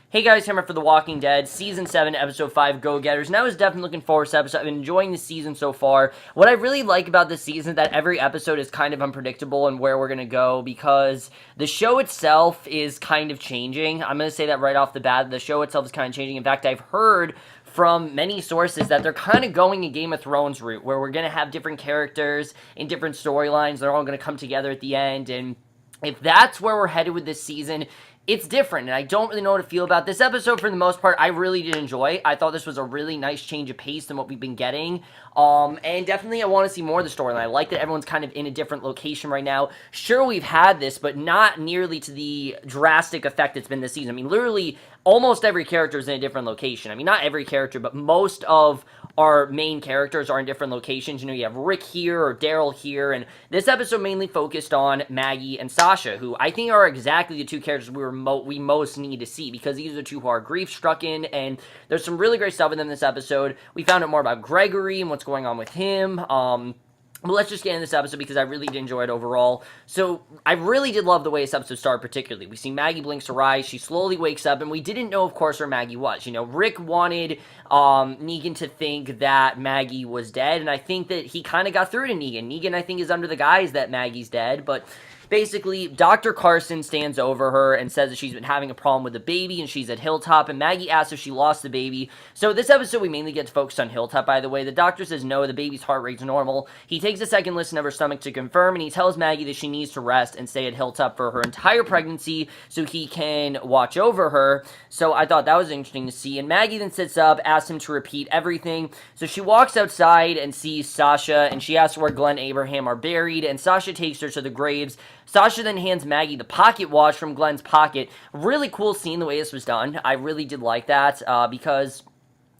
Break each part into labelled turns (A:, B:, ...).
A: Hey guys, Hammer for The Walking Dead, Season 7, Episode 5, Go-Getters, and I was definitely looking forward to this episode. I've been enjoying the season so far. What I really like about this season is that every episode is kind of unpredictable and where we're going to go, because the show itself is kind of changing. I'm going to say that right off the bat. The show itself is kind of changing. In fact, I've heard from many sources that they're kind of going a Game of Thrones route, where we're going to have different characters in different storylines. They're all going to come together at the end, and if that's where we're headed with this season, it's different, and I don't really know what to feel about this episode. For the most part, I really did enjoy. I thought this was a really nice change of pace than what we've been getting, and definitely I want to see more of the storyline. I like that everyone's kind of in a different location right now. Sure, we've had this, but not nearly to the drastic effect it's been this season. I mean, literally, almost every character is in a different location. I mean, not every character, but most of our main characters are in different locations. You know, you have Rick here or Daryl here, and this episode mainly focused on Maggie and Sasha, who I think are exactly the two characters we most need to see, because these are the two who are grief-stricken, and there's some really great stuff in them this episode. We found out more about Gregory and what's going on with him. But let's just get into this episode, because I really did enjoy it overall. So, I really did love the way this episode started, particularly. We see Maggie blinks her eyes, she slowly wakes up, and we didn't know, of course, where Maggie was. You know, Rick wanted Negan to think that Maggie was dead, and I think that he kind of got through to Negan. Negan, I think, is under the guise that Maggie's dead, but basically, Dr. Carson stands over her and says that she's been having a problem with the baby, and she's at Hilltop, and Maggie asks if she lost the baby. So this episode, we mainly get focused on Hilltop, by the way. The doctor says no, the baby's heart rate's normal. He takes a second listen of her stomach to confirm, and he tells Maggie that she needs to rest and stay at Hilltop for her entire pregnancy so he can watch over her. So I thought that was interesting to see, and Maggie then sits up, asks him to repeat everything. So she walks outside and sees Sasha, and she asks where Glenn and Abraham are buried, and Sasha takes her to the graves. Sasha then hands Maggie the pocket watch from Glenn's pocket. Really cool scene the way this was done. I really did like that, because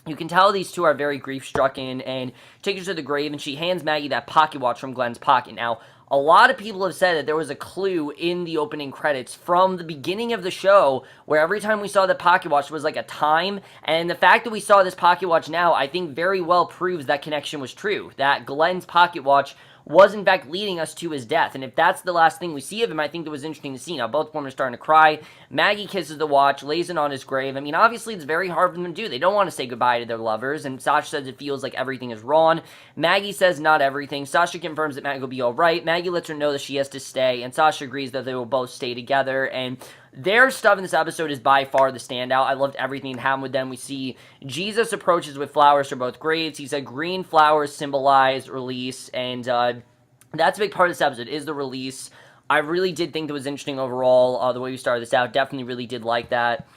A: you can tell these two are very grief-stricken, and takes her to the grave, and she hands Maggie that pocket watch from Glenn's pocket. Now, a lot of people have said that there was a clue in the opening credits from the beginning of the show, where every time we saw the pocket watch was like a time, and the fact that we saw this pocket watch now, I think very well proves that connection was true, that Glenn's pocket watch was in fact leading us to his death. And if that's the last thing we see of him, I think it was interesting to see. Now, both women are starting to cry. Maggie kisses the watch, lays it on his grave. I mean, obviously, it's very hard for them to do. They don't want to say goodbye to their lovers, and Sasha says it feels like everything is wrong. Maggie says not everything. Sasha confirms that Maggie will be alright. Maggie lets her know that she has to stay, and Sasha agrees that they will both stay together, and their stuff in this episode is by far the standout. I loved everything that happened with them. We see Jesus approaches with flowers for both graves. He said green flowers symbolize release, and that's a big part of this episode, is the release. I really did think that was interesting overall, the way we started this out. Definitely really did like that.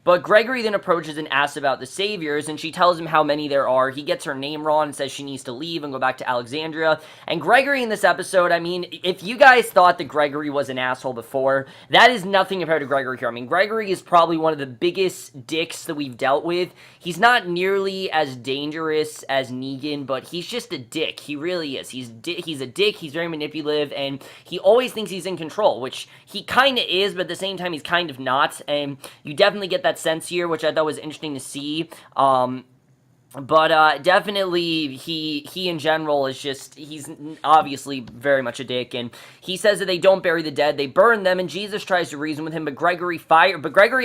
A: But Gregory then approaches and asks about the Saviors, and she tells him how many there are. He gets her name wrong and says she needs to leave and go back to Alexandria. And Gregory in this episode, I mean, if you guys thought that Gregory was an asshole before, that is nothing compared to Gregory here. I mean, Gregory is probably one of the biggest dicks that we've dealt with. He's not nearly as dangerous as Negan, but he's just a dick. He really is. He's a dick, he's very manipulative, and he always thinks he's in control, which he kind of is, but at the same time, he's kind of not. And you definitely get that sense here, which I thought was interesting to see. But definitely, he in general is just, he's obviously very much a dick, and he says that they don't bury the dead, they burn them, and Jesus tries to reason with him, but Gregory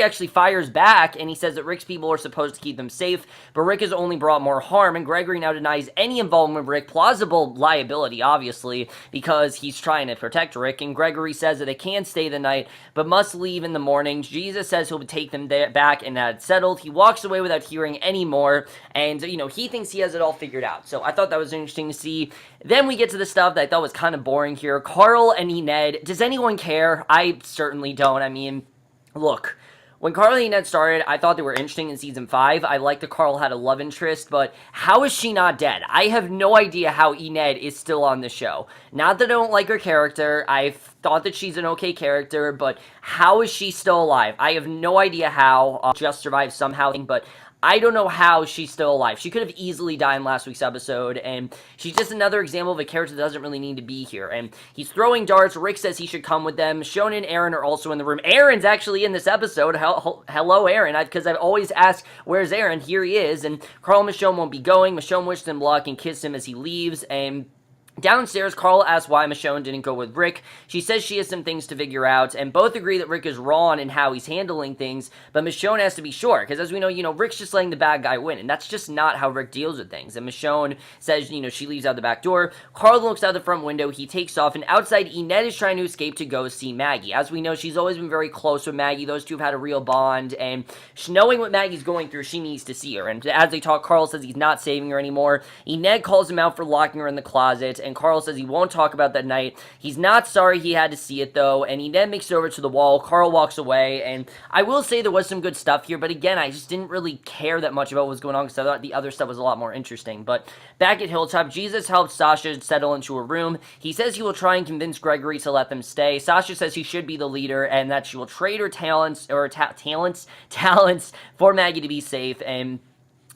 A: actually fires back, and he says that Rick's people are supposed to keep them safe, but Rick has only brought more harm, and Gregory now denies any involvement with Rick, plausible liability, obviously, because he's trying to protect Rick, and Gregory says that they can stay the night, but must leave in the morning. Jesus says he'll take them back, and that's settled. He walks away without hearing any more, and you know, he thinks he has it all figured out. So I thought that was interesting to see. Then we get to the stuff that I thought was kind of boring here. Carl and Enid. Does anyone care? I certainly don't. I mean, look, when Carl and Enid started, I thought they were interesting in Season 5. I liked that Carl had a love interest, but how is she not dead? I have no idea how Enid is still on the show. Not that I don't like her character. I've thought that she's an okay character, but how is she still alive? I have no idea how. Just survived somehow, but I don't know how she's still alive. She could have easily died in last week's episode, and she's just another example of a character that doesn't really need to be here. And he's throwing darts. Rick says he should come with them. Shona and Aaron are also in the room. Aaron's actually in this episode. Hello, Aaron, because I've always asked, where's Aaron? Here he is. And Carl and Michonne won't be going. Michonne wishes him luck and kisses him as he leaves, and Downstairs, Carl asks why Michonne didn't go with Rick. She says she has some things to figure out, and both agree that Rick is wrong in how he's handling things, but Michonne has to be sure, because as we know, Rick's just letting the bad guy win, and that's just not how Rick deals with things. And Michonne says, she leaves out the back door. Carl looks out the front window, he takes off, and outside, Enid is trying to escape to go see Maggie. As we know, she's always been very close with Maggie. Those two have had a real bond, and knowing what Maggie's going through, she needs to see her. And as they talk, Carl says he's not saving her anymore. Enid calls him out for locking her in the closet, and Carl says he won't talk about that night. He's not sorry he had to see it, though, and he then makes it over to the wall. Carl walks away, and I will say there was some good stuff here, but again, I just didn't really care that much about what was going on because I thought the other stuff was a lot more interesting. But back at Hilltop, Jesus helps Sasha settle into her room. He says he will try and convince Gregory to let them stay. Sasha says he should be the leader and that she will trade her talents for Maggie to be safe, and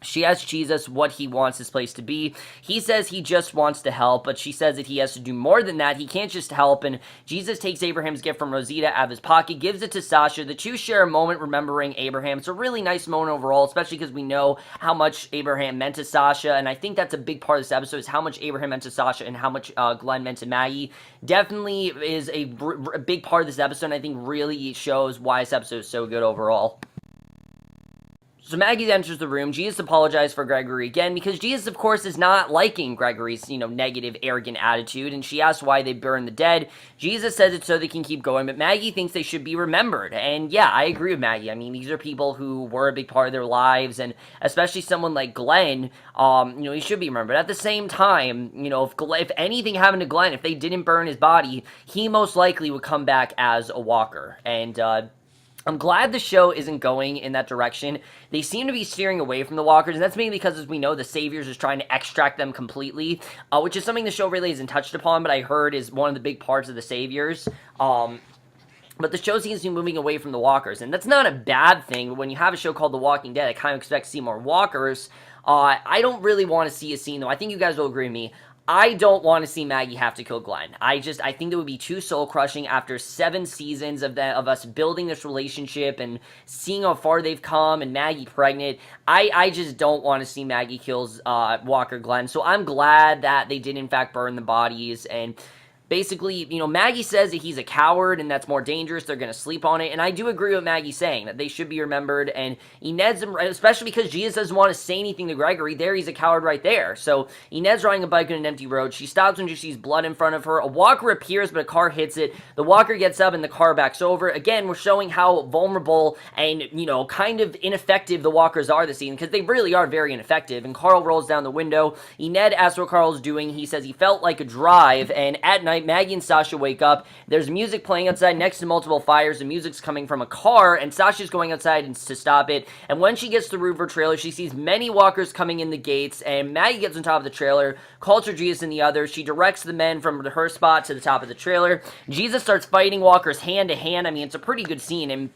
A: she asks Jesus what he wants this place to be. He says he just wants to help, but she says that he has to do more than that. He can't just help, and Jesus takes Abraham's gift from Rosita out of his pocket, gives it to Sasha. The two share a moment remembering Abraham. It's a really nice moment overall, especially because we know how much Abraham meant to Sasha, and I think that's a big part of this episode, is how much Abraham meant to Sasha and how much Glenn meant to Maggie. Definitely is a big part of this episode, and I think really shows why this episode is so good overall. So Maggie enters the room. Jesus apologizes for Gregory again because Jesus, of course, is not liking Gregory's, negative, arrogant attitude, and she asks why they burn the dead. Jesus says it's so they can keep going, but Maggie thinks they should be remembered, and yeah, I agree with Maggie. I mean, these are people who were a big part of their lives, and especially someone like Glenn, he should be remembered. At the same time, if anything happened to Glenn, if they didn't burn his body, he most likely would come back as a walker, and I'm glad the show isn't going in that direction. They seem to be steering away from the walkers, and that's mainly because, as we know, the Saviors is trying to extract them completely, which is something the show really isn't touched upon, but I heard is one of the big parts of the Saviors. But the show seems to be moving away from the walkers, and that's not a bad thing. When you have a show called The Walking Dead, I kind of expect to see more walkers. I don't really want to see a scene, though. I think you guys will agree with me. I don't want to see Maggie have to kill Glenn. I think that would be too soul-crushing after 7 seasons of us building this relationship and seeing how far they've come and Maggie pregnant. I just don't want to see Maggie kills Walker Glenn. So I'm glad that they did, in fact, burn the bodies. And basically, Maggie says that he's a coward and that's more dangerous. They're going to sleep on it. And I do agree with Maggie saying that they should be remembered. And Enid's, especially because Jesus doesn't want to say anything to Gregory, there he's a coward right there. So Enid's riding a bike on an empty road. She stops when she sees blood in front of her. A walker appears, but a car hits it. The walker gets up and the car backs over. Again, we're showing how vulnerable and, kind of ineffective the walkers are this season, because they really are very ineffective. And Carl rolls down the window. Enid asks what Carl's doing. He says he felt like a drive, and at night, Maggie and Sasha wake up. There's music playing outside next to multiple fires. The music's coming from a car, and Sasha's going outside to stop it. And when she gets to the roof of her trailer, she sees many walkers coming in the gates, and Maggie gets on top of the trailer, calls her Jesus and the others. She directs the men from her spot to the top of the trailer. Jesus starts fighting walkers hand to hand. I mean, it's a pretty good scene, and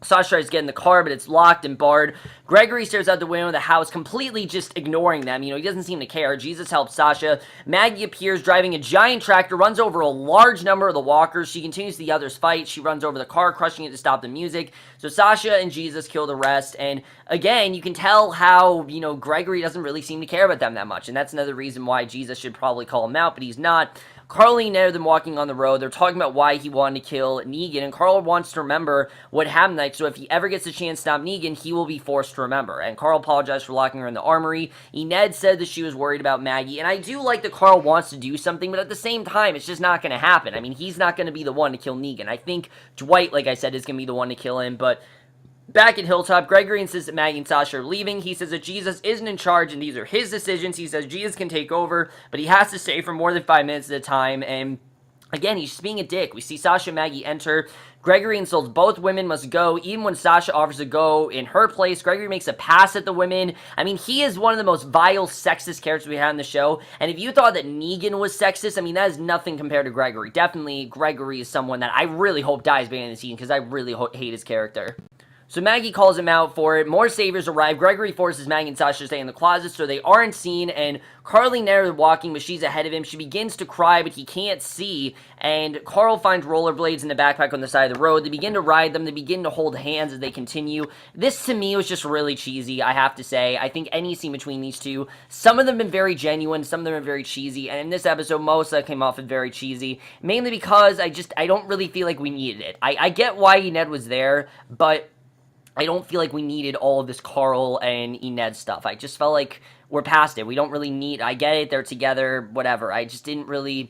A: Sasha tries to get in the car, but it's locked and barred. Gregory stares out the window of the house, completely just ignoring them. He doesn't seem to care. Jesus helps Sasha. Maggie appears driving a giant tractor, runs over a large number of the walkers. She continues the others' fight. She runs over the car, crushing it to stop the music. So Sasha and Jesus kill the rest. And again, you can tell how, Gregory doesn't really seem to care about them that much. And that's another reason why Jesus should probably call him out, but he's not. Carl and Ned are them walking on the road. They're talking about why he wanted to kill Negan, and Carl wants to remember what happened that night, so if he ever gets a chance to stop Negan, he will be forced to remember. And Carl apologized for locking her in the armory. Enid said that she was worried about Maggie, and I do like that Carl wants to do something, but at the same time, it's just not going to happen. I mean, he's not going to be the one to kill Negan. I think Dwight, like I said, is going to be the one to kill him, but back at Hilltop, Gregory insists that Maggie and Sasha are leaving. He says that Jesus isn't in charge and these are his decisions. He says Jesus can take over, but he has to stay for more than 5 minutes at a time. And again, he's just being a dick. We see Sasha and Maggie enter. Gregory insults both women must go. Even when Sasha offers to go in her place, Gregory makes a pass at the women. I mean, he is one of the most vile, sexist characters we have in the show. And if you thought that Negan was sexist, I mean, that is nothing compared to Gregory. Definitely, Gregory is someone that I really hope dies beginning of the season because I really hate his character. So Maggie calls him out for it. More saviors arrive. Gregory forces Maggie and Sasha to stay in the closet so they aren't seen, and Carly and Ned are walking, but she's ahead of him. She begins to cry, but he can't see, and Carl finds rollerblades in the backpack on the side of the road. They begin to ride them. They begin to hold hands as they continue. This, to me, was just really cheesy, I have to say. I think any scene between these two, some of them have been very genuine, some of them are very cheesy, and in this episode, most of that came off as very cheesy, mainly because I don't really feel like we needed it. I get why Ned was there, but I don't feel like we needed all of this Carl and Enid stuff. I just felt like we're past it. We don't really need... I get it, they're together, whatever. I just didn't really...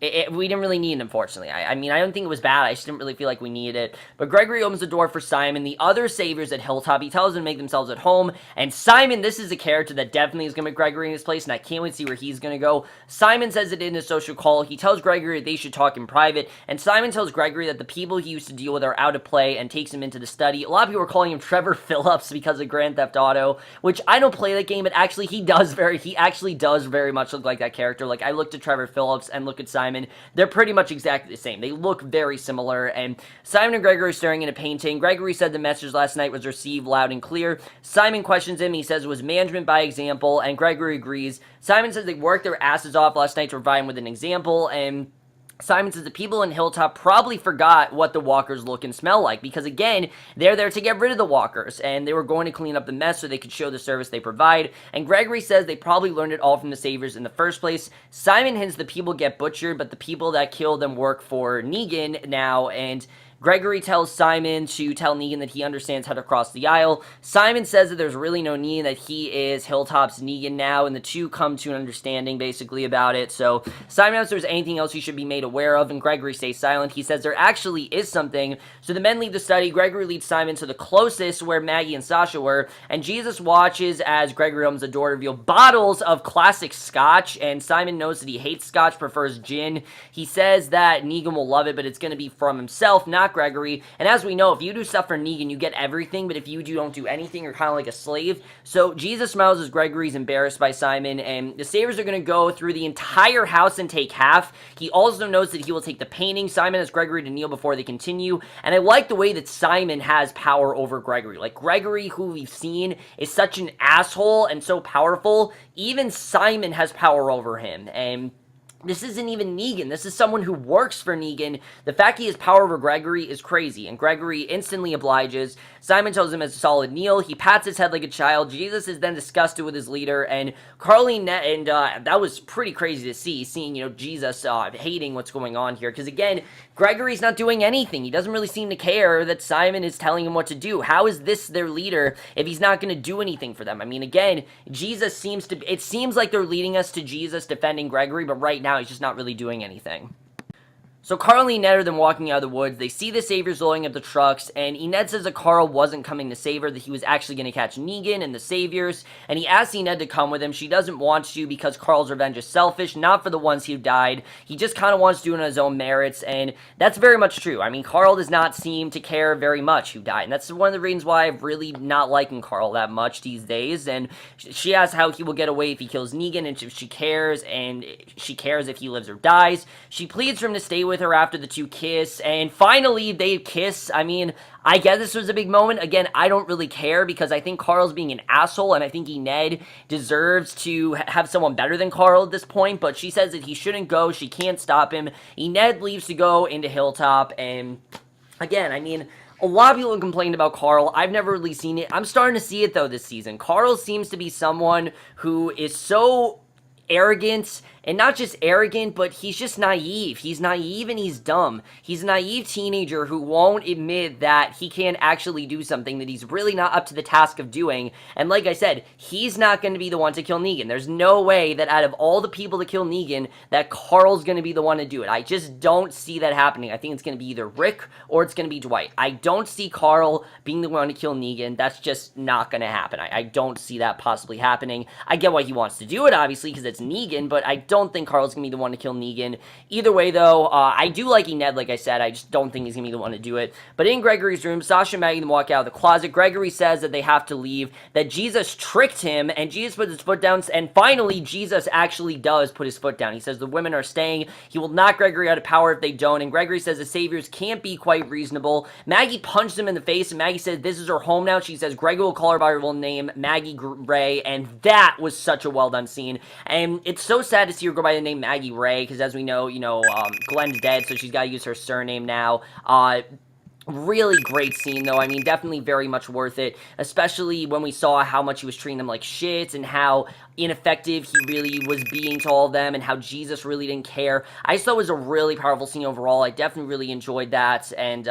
A: we didn't really need it, unfortunately. I mean, I don't think it was bad. I just didn't really feel like we needed it. But Gregory opens the door for Simon. The other saviors at Hilltop, he tells them to make themselves at home. And Simon, this is a character that definitely is going to put Gregory in his place, and I can't wait to see where he's going to go. Simon says it in a social call. He tells Gregory that they should talk in private. And Simon tells Gregory that the people he used to deal with are out of play and takes him into the study. A lot of people are calling him Trevor Phillips because of Grand Theft Auto, which I don't play that game, but actually he actually does very much look like that character. Like, I looked at Trevor Phillips and look at Simon. They're pretty much exactly the same. They look very similar, and Simon and Gregory are staring at a painting. Gregory said the message last night was received loud and clear. Simon questions him. He says it was management by example, and Gregory agrees. Simon says they worked their asses off last night to provide him with an example, and Simon says the people in Hilltop probably forgot what the walkers look and smell like, because again, they're there to get rid of the walkers, and they were going to clean up the mess so they could show the service they provide, and Gregory says they probably learned it all from the saviors in the first place. Simon hints the people get butchered, but the people that kill them work for Negan now, and Gregory tells Simon to tell Negan that he understands how to cross the aisle. Simon says that there's really no need, that he is Hilltop's Negan now, and the two come to an understanding, basically, about it. So Simon asks if there's anything else he should be made aware of, and Gregory stays silent. He says there actually is something. So the men leave the study. Gregory leads Simon to the closest where Maggie and Sasha were, and Jesus watches as Gregory opens the door to reveal bottles of classic scotch, and Simon knows that he hates scotch, prefers gin. He says that Negan will love it, but it's going to be from himself, not Gregory. And as we know, if you do stuff for Negan, you get everything, but if you don't do anything, you're kind of like a slave. So Jesus smiles as Gregory's embarrassed by Simon, and the saviors are going to go through the entire house and take half. He also knows that he will take the painting. Simon asks Gregory to kneel before they continue, and I like the way that Simon has power over Gregory. Like, Gregory, who we've seen, is such an asshole and so powerful. Even Simon has power over him, and this isn't even Negan. This is someone who works for Negan. The fact he has power over Gregory is crazy, and Gregory instantly obliges. Simon tells him it's a solid kneel. He pats his head like a child. Jesus is then disgusted with his leader, and Carly and that was pretty crazy to see, seeing, Jesus hating what's going on here, because again, Gregory's not doing anything. He doesn't really seem to care that Simon is telling him what to do. How is this their leader if he's not going to do anything for them? I mean, again, it seems like they're leading us to Jesus defending Gregory, but right now he's just not really doing anything. So Carl and Enid are then walking out of the woods. They see the saviors loading up the trucks, and Enid says that Carl wasn't coming to save her, that he was actually going to catch Negan and the saviors, and he asks Enid to come with him. She doesn't want to because Carl's revenge is selfish, not for the ones who died. He just kind of wants to do it on his own merits, and that's very much true. I mean, Carl does not seem to care very much who died, and that's one of the reasons why I'm really not liking Carl that much these days. And she asks how he will get away if he kills Negan, and if she cares if he lives or dies. She pleads for him to stay with her after the two kiss, and finally they kiss. I mean, I guess this was a big moment. Again, I don't really care because I think Carl's being an asshole, and I think Enid deserves to have someone better than Carl at this point, but she says that he shouldn't go. She can't stop him. Enid leaves to go into Hilltop, and again, I mean, a lot of people have complained about Carl. I've never really seen it. I'm starting to see it, though, this season. Carl seems to be someone who is so arrogant, and not just arrogant, but he's just naive. He's naive and he's dumb. He's a naive teenager who won't admit that he can't actually do something that he's really not up to the task of doing. And like I said, he's not going to be the one to kill Negan. There's no way that out of all the people to kill Negan, that Carl's going to be the one to do it. I just don't see that happening. I think it's going to be either Rick or it's going to be Dwight. I don't see Carl being the one to kill Negan. That's just not going to happen. I don't see that possibly happening. I get why he wants to do it, obviously, because it's Negan, but I don't think Carl's gonna be the one to kill Negan. Either way, though, I do like Enid, like I said. I just don't think he's gonna be the one to do it. But in Gregory's room, Sasha and Maggie walk out of the closet. Gregory says that they have to leave, that Jesus tricked him, and Jesus puts his foot down, and finally, Jesus actually does put his foot down. He says the women are staying. He will knock Gregory out of power if they don't, and Gregory says the saviors can't be quite reasonable. Maggie punches him in the face, and Maggie says this is her home now. She says Gregory will call her by her real name, Maggie Ray, and that was such a well-done scene. And it's so sad to see her go by the name Maggie Ray, because as we know, Glenn's dead, so she's got to use her surname now. Really great scene, though. I mean, definitely very much worth it, especially when we saw how much he was treating them like shit and how ineffective he really was being to all of them and how Jesus really didn't care. I just thought it was a really powerful scene overall. I definitely really enjoyed that, and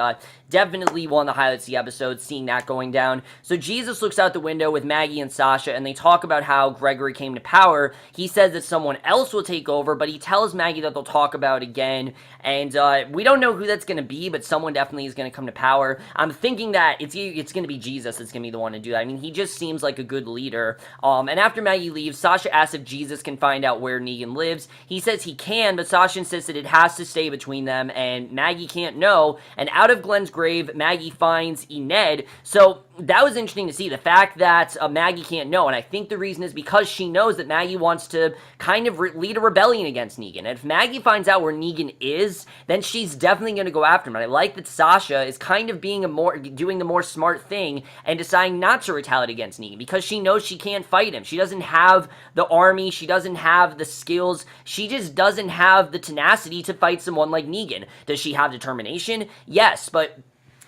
A: definitely one of the highlights of the episode, seeing that going down. So Jesus looks out the window with Maggie and Sasha, and they talk about how Gregory came to power. He says that someone else will take over, but he tells Maggie that they'll talk about it again, and we don't know who that's going to be, but someone definitely is going to come to power. I'm thinking that it's going to be Jesus that's going to be the one to do that. I mean, he just seems like a good leader. And after Maggie leaves, Sasha asks if Jesus can find out where Negan lives. He says he can, but Sasha insists that it has to stay between them, and Maggie can't know. And out of Glenn's grave, Maggie finds Enid. So that was interesting to see, the fact that Maggie can't know, and I think the reason is because she knows that Maggie wants to kind of lead a rebellion against Negan. And if Maggie finds out where Negan is, then she's definitely going to go after him. And I like that Sasha is kind of doing the more smart thing and deciding not to retaliate against Negan, because she knows she can't fight him. She doesn't have the army, she doesn't have the skills, she just doesn't have the tenacity to fight someone like Negan. Does she have determination? Yes, but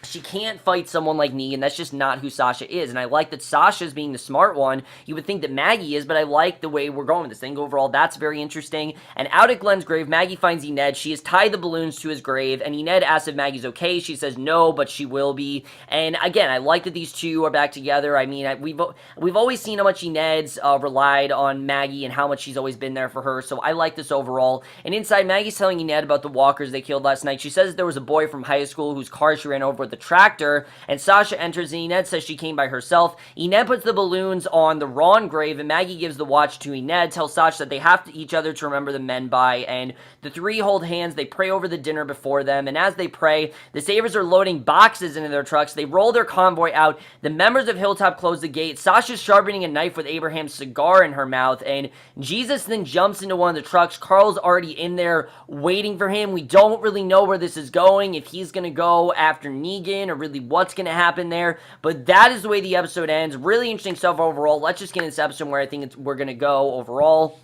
A: she can't fight someone like Negan. That's just not who Sasha is. And I like that Sasha's being the smart one. You would think that Maggie is, but I like the way we're going with this thing. Overall, that's very interesting. And out at Glenn's grave, Maggie finds Enid. She has tied the balloons to his grave, and Enid asks if Maggie's okay. She says no, but she will be. And again, I like that these two are back together. I mean, we've always seen how much Enid's relied on Maggie and how much she's always been there for her. So I like this overall. And inside, Maggie's telling Enid about the walkers they killed last night. She says that there was a boy from high school whose car she ran over with the tractor, and Sasha enters, and Enid says she came by herself. Enid puts the balloons on the Ron grave, and Maggie gives the watch to Enid, tells Sasha that they have to each other to remember the men by, and the three hold hands. They pray over the dinner before them, and as they pray, the Sabers are loading boxes into their trucks. They roll their convoy out. The members of Hilltop close the gate. Sasha's sharpening a knife with Abraham's cigar in her mouth, and Jesus then jumps into one of the trucks. Carl's already in there waiting for him. We don't really know where this is going, if he's going to go after Negan or really what's going to happen there, but that is the way the episode ends. Really interesting stuff overall. Let's just get into this episode where I think we're going to go overall.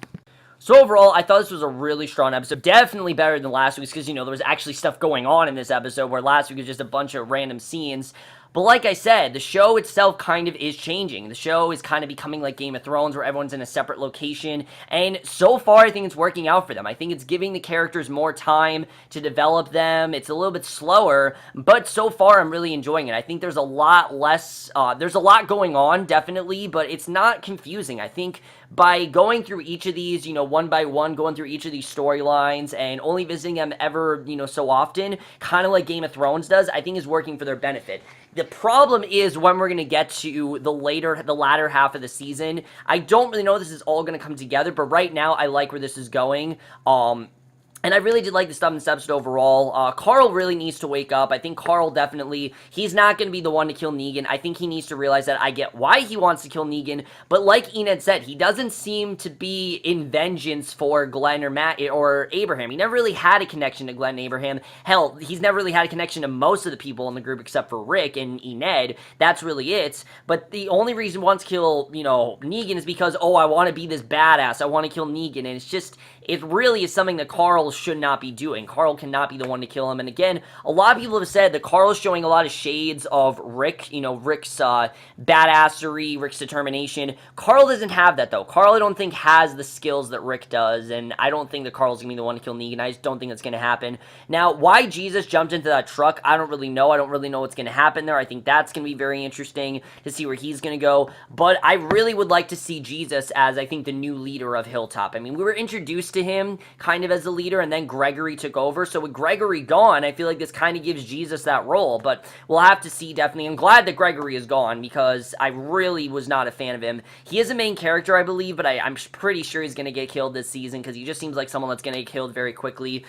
A: So overall, I thought this was a really strong episode. Definitely better than last week's, because, there was actually stuff going on in this episode, where last week was just a bunch of random scenes. But like I said, the show itself kind of is changing. The show is kind of becoming like Game of Thrones, where everyone's in a separate location. And so far, I think it's working out for them. I think it's giving the characters more time to develop them. It's a little bit slower, but so far, I'm really enjoying it. I think there's a lot less, there's a lot going on, definitely, but it's not confusing. I think by going through each of these, one by one, going through each of these storylines and only visiting them ever, so often, kind of like Game of Thrones does, I think is working for their benefit. The problem is when we're going to get to the latter half of the season. I don't really know if this is all going to come together, but right now I like where this is going. And I really did like the stuff in this episode overall. Carl really needs to wake up. I think Carl definitely, he's not going to be the one to kill Negan. I think he needs to realize that. I get why he wants to kill Negan, but like Enid said, he doesn't seem to be in vengeance for Glenn or Matt or Abraham. He never really had a connection to Glenn and Abraham. Hell, he's never really had a connection to most of the people in the group except for Rick and Enid. That's really it. But the only reason he wants to kill, Negan is because, I want to be this badass. I want to kill Negan. And it's just, it really is something that Carl should not be doing. Carl cannot be the one to kill him. And again, a lot of people have said that Carl's showing a lot of shades of Rick, Rick's badassery, Rick's determination. Carl doesn't have that, though. Carl, I don't think, has the skills that Rick does, and I don't think that Carl's going to be the one to kill Negan. I just don't think that's going to happen. Now, why Jesus jumped into that truck, I don't really know. I don't really know what's going to happen there. I think that's going to be very interesting to see where he's going to go, but I really would like to see Jesus as, I think, the new leader of Hilltop. I mean, we were introduced to him kind of as the leader, leader, and then Gregory took over. So with Gregory gone, I feel like this kind of gives Jesus that role, but we'll have to see, definitely. I'm glad that Gregory is gone, because I really was not a fan of him. He is a main character, I believe, but I'm pretty sure he's going to get killed this season, because he just seems like someone that's going to get killed very quickly.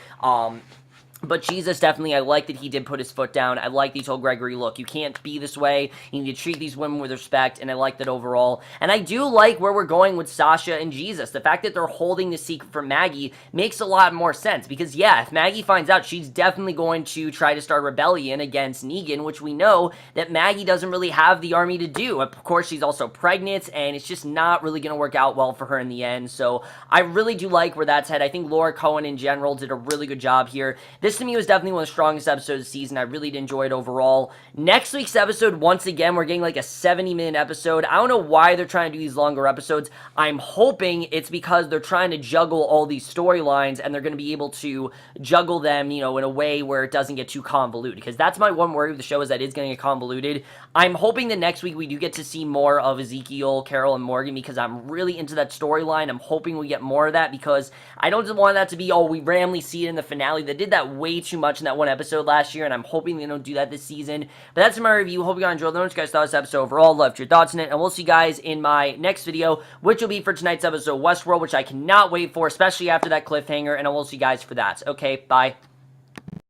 A: But Jesus, definitely, I like that he did put his foot down. I like that he told Gregory, look, you can't be this way. You need to treat these women with respect, and I like that overall. And I do like where we're going with Sasha and Jesus. The fact that they're holding the secret from Maggie makes a lot more sense, because, yeah, if Maggie finds out, she's definitely going to try to start rebellion against Negan, which we know that Maggie doesn't really have the army to do. Of course, she's also pregnant, and it's just not really going to work out well for her in the end. So I really do like where that's headed. I think Laura Cohen, in general, did a really good job here. This, to me, was definitely one of the strongest episodes of the season. I really did enjoy it overall. Next week's episode, once again, we're getting like a 70-minute episode. I don't know why they're trying to do these longer episodes. I'm hoping it's because they're trying to juggle all these storylines, and they're going to be able to juggle them, you know, in a way where it doesn't get too convoluted, because that's my one worry with the show, is that it's going to get convoluted. I'm hoping that next week we do get to see more of Ezekiel, Carol, and Morgan, because I'm really into that storyline. I'm hoping we get more of that, because I don't want that to be, oh, we randomly see it in the finale. They did that way too much in that one episode last year, and I'm hoping they don't do that this season. But that's my review. Hope you guys enjoyed. Let me know what you guys thought of this episode overall. Loved your thoughts on it, and we'll see you guys in my next video, which will be for tonight's episode of Westworld, which I cannot wait for, especially after that cliffhanger, and I will see you guys for that. Okay, bye.